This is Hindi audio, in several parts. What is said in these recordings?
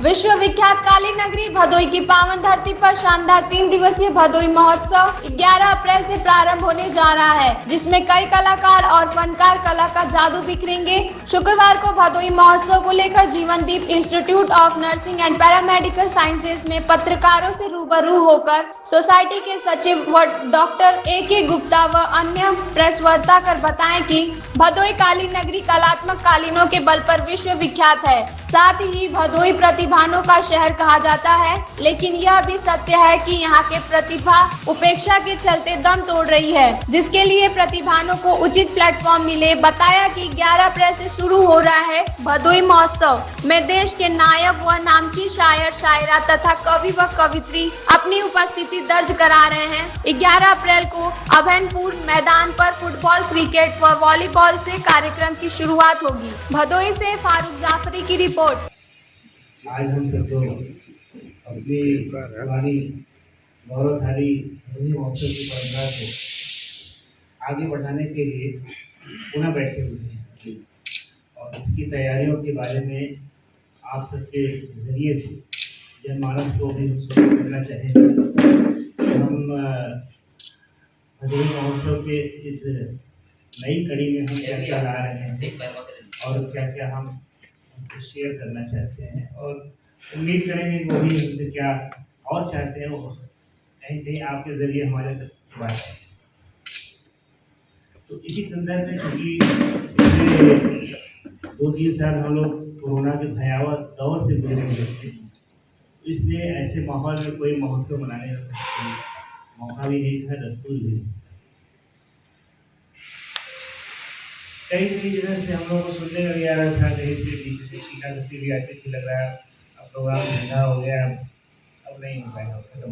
विश्व विख्यात काली नगरी भदोई की पावन धरती पर शानदार 3 दिवसीय भदोई महोत्सव 11 अप्रैल से प्रारंभ होने जा रहा है, जिसमें कई कलाकार और फनकार कला का जादू बिखरेंगे। शुक्रवार को भदोई महोत्सव को लेकर Jeevandeep institute of nursing and paramedical sciences में पत्रकारों से रूबरू होकर सोसाइटी के सचिव व डॉक्टर A.K. गुप्ता व अन्य प्रेस वार्ता कर बताएं कि भदोई काली नगरी कलात्मक कालीनों के बल पर विश्व विख्यात है। साथ ही भदोई प्रतिभानों का शहर कहा जाता है, लेकिन यह भी सत्य है कि यहाँ के प्रतिभा उपेक्षा के चलते दम तोड़ रही है, जिसके लिए प्रतिभानों को उचित प्लेटफॉर्म मिले। बताया कि 11 अप्रैल से शुरू हो रहा है भदोई महोत्सव में देश के नायक व नामची शायर शायरा तथा कवि व कवित्री अपनी उपस्थिति दर्ज करा रहे हैं। 11 अप्रैल को अभनपुर मैदान पर फुटबॉल, क्रिकेट व वॉलीबॉल से कार्यक्रम की शुरुआत होगी। भदोई से फारूक जाफरी की रिपोर्ट। आज हम सबको अपनी पुरानी गौरवशाली भदोई महोत्सव की परंपरा को आगे बढ़ाने के लिए पुनः बैठे हुए हैं और इसकी तैयारियों के बारे में आप सबके जरिए से जनमानस को भी सूचित करना चाहेंगे। हम भदोई महोत्सव के इस नई कड़ी में हम क्या क्या ला रहे हैं और क्या क्या हम शेयर करना चाहते हैं और उम्मीद करेंगे कि वो भी हमसे क्या और चाहते हैं वो कहीं कहीं आपके जरिए हमारे तक बात है। तो इसी संदर्भ में क्योंकि पिछले 2-3 साल हम लोग कोरोना के भयावह दौर से गुजरे हुए थे, इसलिए ऐसे माहौल में कोई महोत्सव मनाने का मौका भी नहीं था, दस्तूर भी नहीं। कई जगह से हम लोगों को सुनने में भी आ रहा था, कहीं से एकादशी भी आती थी, लग रहा है अब प्रोग्राम महंगा हो गया, अब नहीं हो पाएगा, खत्म।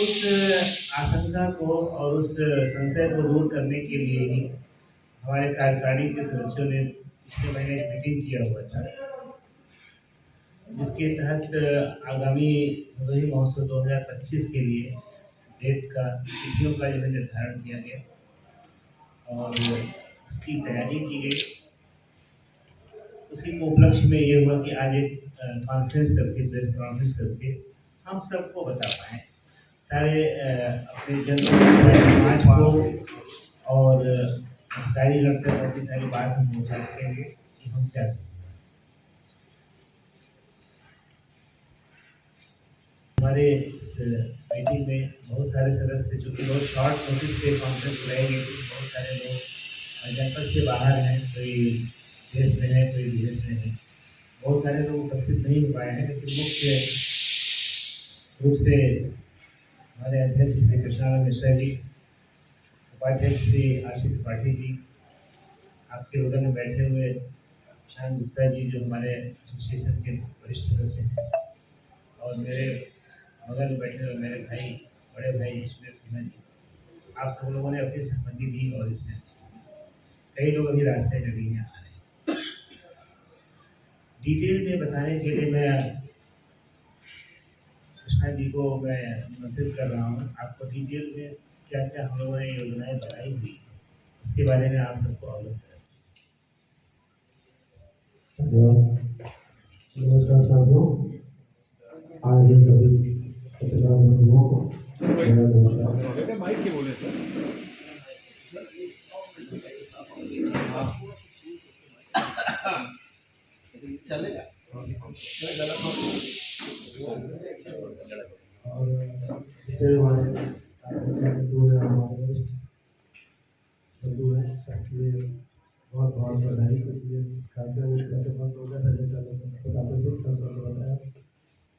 उस आशंका को और उस संशय को दूर करने के लिए ही हमारे कार्यकारिणी के सदस्यों ने पिछले महीने एक मीटिंग किया हुआ था, जिसके तहत आगामी भदोई महोत्सव 2025 के लिए डेट का तिथियों का जो है निर्धारण किया गया और उसकी तैयारी की गई। उसी को उपलक्ष्य में ये हुआ कि आज एक कॉन्फ्रेंस करके, प्रेस कॉन्फ्रेंस करके हम सबको बता पाएँ, सारे अपने जन समाज को और अधिकारी लड़ते की सारी बात हम पहुँचा सकेंगे कि हम क्या करें। हमारे इस मीटिंग में बहुत सारे सदस्य, चूँकि बहुत शॉर्ट नोटिस पे कॉन्फ्रेंस बुलाई गई थी, बहुत सारे लोग जनपद से बाहर हैं, कोई देश में है, कोई विदेश में है, बहुत सारे लोग उपस्थित नहीं हो पाए हैं। लेकिन मुख्य रूप से हमारे अध्यक्ष श्री कृष्णानंद मिश्रा जी, उपाध्यक्ष श्री आशीष त्रिपाठी जी, आपके बगल में बैठे हुए शान गुप्ता जी जो हमारे एसोसिएशन के वरिष्ठ सदस्य हैं, और मेरे बगल में बैठे हुए मेरे भाई, बड़े भाई सुरेश सिन्हा जी, आप सब लोगों ने अपनी सहमति दी और इसमें कई लोग अभी रास्ते में भी हैं आ रहे हैं। डिटेल में बताने के लिए मैं कृष्णा जी को मैं आमंत्रित कर रहा हूँ। आपको डिटेल में क्या क्या हम लोगों ने योजनाएं बनाई हुई उसके बारे में आप सबको अवगत करें। नमस्कार साथियों, आज ही सभी पत्रकार बंधुओं को मेरा नमस्कार। माइक के बोले सर चलेगा और बंधु हैं, सबके लिए बहुत बहुत बधाई। क्योंकि कार्यक्रम कैसे बंद हो गया था, जैसा बताते थे तब सब बताया,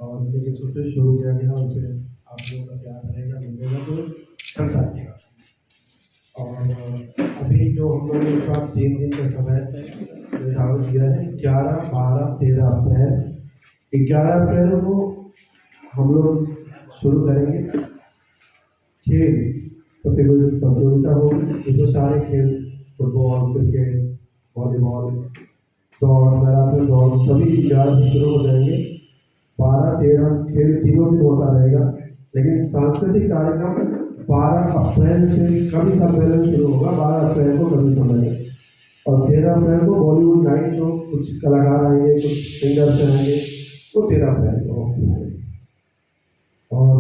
और लेकिन छोटे शुरू किया गया, उसे आप लोगों का प्यार रहेगा, मिलेगा तो चलता रहेगा। और अभी जो हम लोगों ने इस बार 3 दिन का समय निर्धारित किया है, 11, 12, 13 अप्रैल। 11 अप्रैल को हम लोग शुरू करेंगे खेल प्रतियोगिता होगी, इसमें सारे खेल, फुटबॉल, क्रिकेट, वॉलीबॉल, दौड़, मैराथन दौड़ सभी 11 से शुरू हो जाएंगे। 12-13 खेल तीनों दिन होता रहेगा, लेकिन सांस्कृतिक कार्यक्रम 12 अप्रैल से कभी सम्मेलन शुरू होगा, 12 अप्रैल को कभी सम्मेलन, और 13 अप्रैल को बॉलीवुड नाइट, जो कुछ कलाकार आएंगे, कुछ सिंगर्स आएंगे, वो 13 अप्रैल को आएंगे। और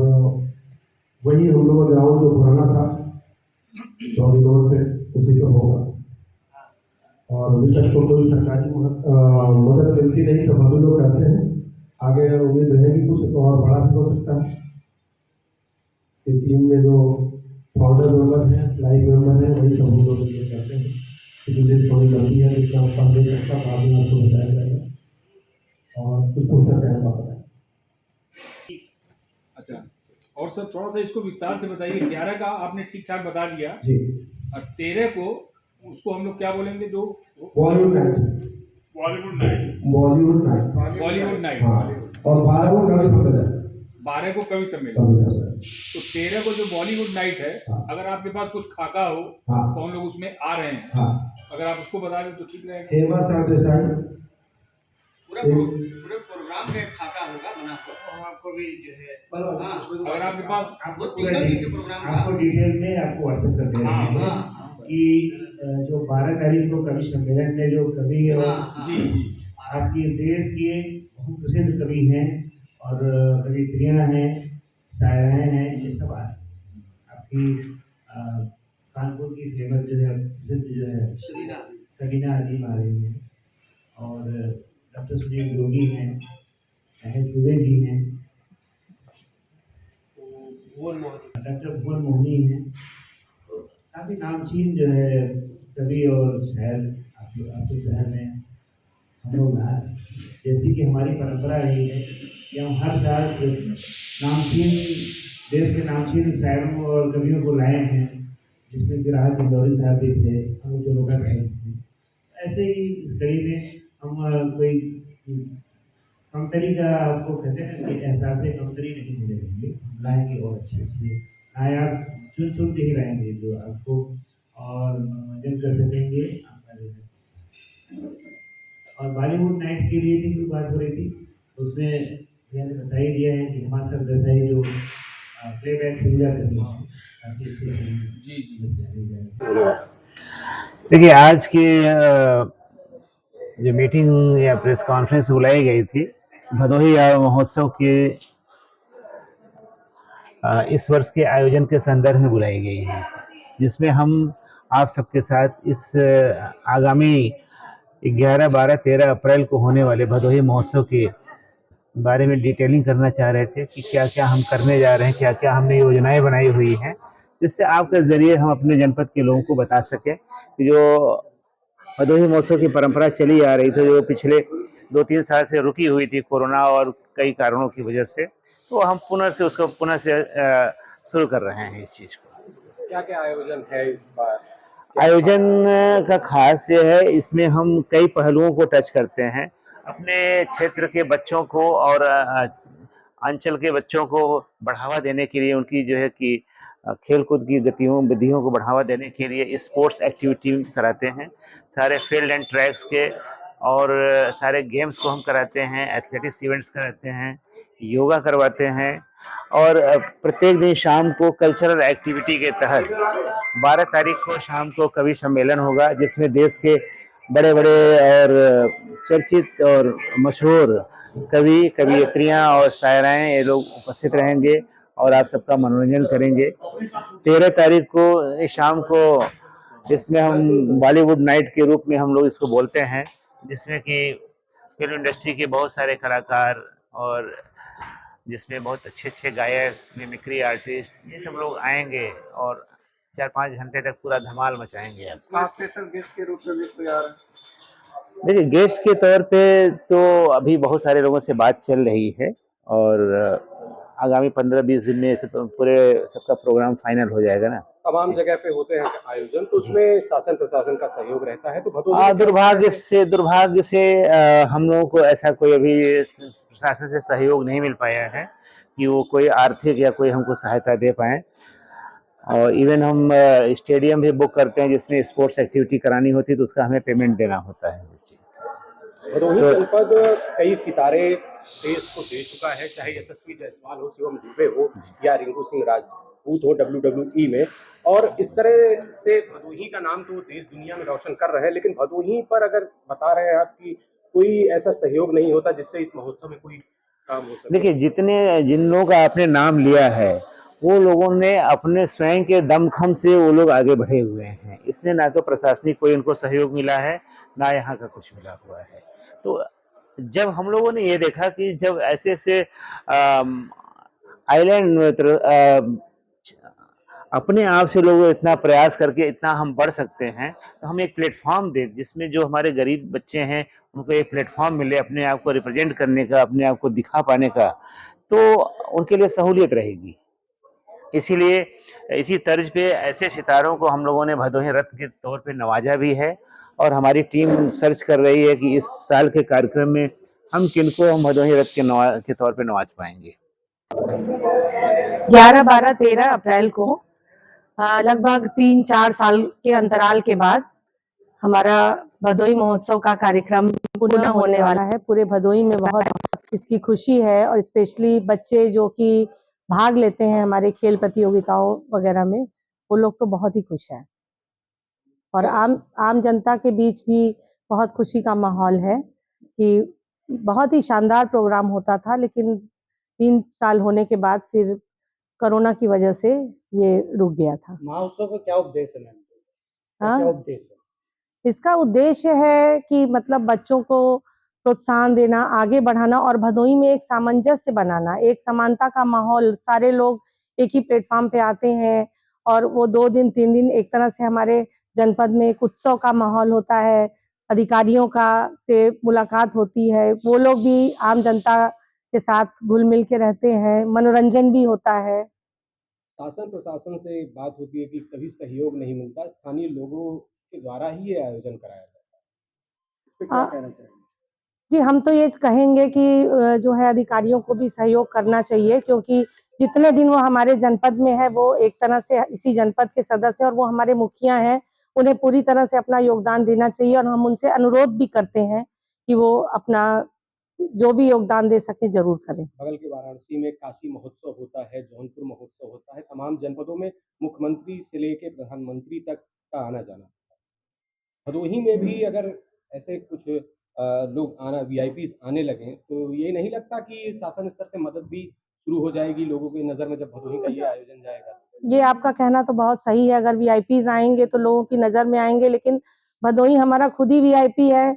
वही हम लोग का ग्राउंड जो पुराना था चौड़ी रोड पे, उसी पे होगा। और अभी तक तो कोई सरकारी मदद मिलती नहीं, तो हम लोग करते हैं। आगे उम्मीद रहेगी कुछ तो और बड़ा भी हो सकता है। कि टीम में जो फाउंडर मेंबर हैं, लाइव मेंबर हैं, वही सब हम लोग करते हैं। मुझे थोड़ी लंबी है, जिसका आप पढ़ नहीं सकता, बाद में आपको बताया जाएगा और कुछ पूछना चाहे बात है। अच्छा, और सर थोड़ा सा इसको विस्तार से बताइए। 11 का आपने ठीक ठाक बता दिया जी। और 13 को उसको हम लोग क्या बोलेंगे? जो Bollywood night, Bollywood night, Bollywood night, Bollywood night. हाँ। और 12 को कवि सम्मेलन, 12 को कवि सम्मेलन। तो 13 को जो बॉलीवुड नाइट है, हाँ। अगर आपके पास कुछ खाका हो हाँ। तो हम लोग उसमें आ रहे हैं, हाँ। अगर आप उसको बता दें तो ठीक रहेगा। हेमा सरदेसाई, पूरे प्रोग्राम में खाका होगा बना हुआ। आपको भी जो है अगर आपके पास वो तीनों दिन के प्रोग्राम का आपको डिटेल में आपको व्हाट्सएप कर दे रहे हैं हाँ। कि जो 12 तारीख को कवि सम्मेलन में जो कवि और जी जी आपकी देश के बहुत प्रसिद्ध कवि हैं और कवित्रियाँ हैं, शायराएँ हैं, ये सब आ रहे हैं। आपकी कानपुर की फेमस जो है प्रसिद्ध जो है सबीना अलीम आ रही है, और डॉक्टर सुनील योगी हैं, महेश दुबे जी हैं, डॉक्टर भुवन मोहनी हैं। काफ़ी नामचीन जो है कवि और शायर आपके शहर में हम लोग ला रहे हैं। जैसी कि हमारी परंपरा रही है कि हम हर साल नामचीन देश के नामचीन शायरों और कवियों को लाए हैं, जिसमें कि राहत इंदौरी साहब भी थे, हम जो लोग साहिब थे। ऐसे ही इस कड़ी में हम कोई कमतरी का आपको कहते हैं कि एहसास कमतरी नहीं मिलेगी, हम लाएंगे और अच्छे अच्छे नायाब चुन के ही लाएंगे जो आपको और मनोरंजन कर सकेंगे आपका। और बॉलीवुड नाइट के लिए भी कोई बात हो रही थी, उसमें भैया ने बता ही दिया है कि हिमा सरदेसाई जो प्लेबैक सिंगर करती हैं, काफ़ी अच्छी जी जी। देखिए, आज की जो मीटिंग या प्रेस कॉन्फ्रेंस बुलाई गई थी, भदोही महोत्सव के इस वर्ष के आयोजन के संदर्भ में बुलाई गई है, जिसमें हम आप सबके साथ इस आगामी 11, 12, 13 अप्रैल को होने वाले भदोही महोत्सव के बारे में डिटेलिंग करना चाह रहे थे कि क्या क्या हम करने जा रहे हैं, क्या क्या हमने योजनाएं बनाई हुई हैं, जिससे आपके ज़रिए हम अपने जनपद के लोगों को बता सकें कि जो भदोही महोत्सव की परंपरा चली आ रही थी, जो पिछले 2-3 साल से रुकी हुई थी कोरोना और कई कारणों की वजह से, तो हम पुनः से शुरू कर रहे हैं इस चीज़ को। क्या क्या आयोजन है इस बार? आयोजन का खास ये है, इसमें हम कई पहलुओं को टच करते हैं। अपने क्षेत्र के बच्चों को और अंचल के बच्चों को बढ़ावा देने के लिए, उनकी जो है कि खेलकूद की गतिविधियों को बढ़ावा देने के लिए स्पोर्ट्स एक्टिविटी कराते हैं। सारे फील्ड एंड ट्रैक्स के और सारे गेम्स को हम कराते हैं, एथलेटिक्स इवेंट्स कराते हैं, योगा करवाते हैं, और प्रत्येक दिन शाम को कल्चरल एक्टिविटी के तहत 12 तारीख को शाम को कवि सम्मेलन होगा, जिसमें देश के बड़े बड़े और चर्चित और मशहूर कवि, कवियत्रियाँ और शायराएँ ये लोग उपस्थित रहेंगे और आप सबका मनोरंजन करेंगे। 13 तारीख को शाम को इसमें हम बॉलीवुड नाइट के रूप में हम लोग इसको बोलते हैं, जिसमें कि फिल्म इंडस्ट्री के बहुत सारे कलाकार और जिसमें बहुत अच्छे अच्छे गायक, मिमिक्री आर्टिस्ट, ये सब लोग आएंगे और 4-5 घंटे तक पूरा धमाल मचाएंगे। स्पेशल गेस्ट के रूप में भी कोई आ रहा है? देखिए, गेस्ट के तौर पे तो अभी बहुत सारे लोगों से बात चल रही है और आगामी 15-20 दिन में पूरे सबका प्रोग्राम फाइनल हो जाएगा ना। तमाम जगह पे होते हैं आयोजन, तो उसमें शासन प्रशासन का सहयोग रहता है, तो भदोही दुर्भाग्य से हम लोगों को ऐसा कोई अभी प्रशासन से सहयोग नहीं मिल पाया है कि वो कोई आर्थिक या कोई हमको सहायता दे पाए। और इवन हम स्टेडियम भी बुक करते हैं जिसमें स्पोर्ट्स एक्टिविटी करानी होती है, तो उसका हमें पेमेंट देना होता है। भदोही तो जनपद कई सितारे देश को दे चुका है, चाहे यशस्वी जायसवाल हो, शिवम दुबे हो या रिंकू सिंह राजपूत हो WWE में, और इस तरह से भदोही का नाम तो देश दुनिया में रोशन कर रहे हैं, लेकिन भदोही पर अगर बता रहे हैं आप कि कोई ऐसा सहयोग नहीं होता जिससे इस महोत्सव में कोई काम हो सके। देखिए, जिन लोगों का आपने नाम लिया है वो लोगों ने अपने स्वयं के दमखम से वो लोग आगे बढ़े हुए हैं। इसमें ना तो प्रशासनिक कोई उनको सहयोग मिला है, ना यहाँ का कुछ मिला हुआ है। तो जब हम लोगों ने ये देखा कि जब ऐसे ऐसे आइलैंड अपने आप से लोग इतना प्रयास करके इतना हम बढ़ सकते हैं, तो हम एक प्लेटफॉर्म दें जिसमें जो हमारे गरीब बच्चे हैं उनको एक प्लेटफॉर्म मिले अपने आप को रिप्रेजेंट करने का, अपने आप को दिखा पाने का, तो उनके लिए सहूलियत रहेगी। इसीलिए इसी तर्ज पे ऐसे सितारों को हम लोगों ने भदोही रत्न के तौर पे नवाजा भी है, और हमारी टीम सर्च कर रही है कि इस साल के कार्यक्रम में हम किनको हम भदोही रत्न के तौर पे नवाज पाएंगे। 11, 12, 13 अप्रैल को लगभग 3-4 साल के अंतराल के बाद हमारा भदोही महोत्सव का कार्यक्रम पुनः होने वाला है। पूरे भदोही में बहुत इसकी खुशी है, और स्पेशली बच्चे जो कि भाग लेते हैं हमारे खेल प्रतियोगिताओं वगैरह में, वो लोग तो बहुत ही खुश हैं। और आम जनता के बीच भी बहुत खुशी का माहौल है कि बहुत ही शानदार प्रोग्राम होता था, लेकिन 3 साल होने के बाद फिर कोरोना की वजह से ये रुक गया था। महोत्सव का क्या उद्देश्य है? हाँ? क्या उद्देश्य है? इसका उद्देश्य है कि मतलब बच्चों को प्रोत्साहन देना, आगे बढ़ाना, और भदोही में एक सामंजस्य बनाना, एक समानता का माहौल। सारे लोग एक ही प्लेटफॉर्म पे आते हैं, और वो 2 दिन 3 दिन एक तरह से हमारे जनपद में एक उत्सव का माहौल होता है। अधिकारियों का से मुलाकात होती है, वो लोग भी आम जनता के साथ घुल मिल के रहते हैं, मनोरंजन भी होता है। शासन प्रशासन से बात होती है कि कभी सहयोग नहीं मिलता, स्थानीय लोगों के द्वारा ही ये आयोजन कराया जाता है। इस पे क्या कहना चाहेंगे? जी, हम तो ये कहेंगे कि जो है अधिकारियों को भी सहयोग करना चाहिए, क्योंकि जितने दिन वो हमारे जनपद में है, वो एक तरह से इसी जनपद के सदस्य हैं और वो हमारे मुखिया हैं। उन्हें पूरी तरह से अपना योगदान देना चाहिए, और हम उनसे अनुरोध भी करते हैं कि वो अपना जो भी योगदान दे सकें ज़रूर करें। बगल के वाराणसी में काशी महोत्सव होता है, जौनपुर महोत्सव होता है, तमाम जनपदों में मुख्यमंत्री से लेके प्रधानमंत्री तक का आना जाना। भदोही में भी अगर ऐसे कुछ लोग वीआईपीज आने लगे, तो ये नहीं लगता कि शासन स्तर से मदद भी शुरू हो जाएगी लोगों की नज़र में जब भदोही का ये आयोजन जाएगा? ये आपका कहना तो बहुत सही है, अगर वीआईपीज़ आएँगे तो लोगों की नज़र में आएँगे, लेकिन भदोही हमारा खुद ही वीआईपी है।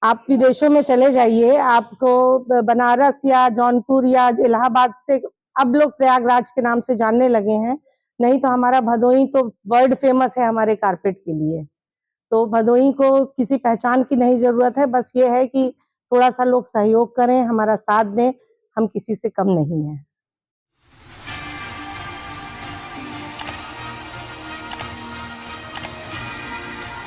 आप विदेशों में चले जाइए, आपको बनारस या जौनपुर या इलाहाबाद से अब लोग प्रयागराज के नाम से जानने लगे हैं, नहीं तो हमारा भदोही तो वर्ल्ड फेमस है हमारे कारपेट के लिए। तो भदोही को किसी पहचान की नहीं ज़रूरत है, बस ये है कि थोड़ा-सा लोग सहयोग करें, हमारा साथ दें, हम किसी से कम नहीं हैं।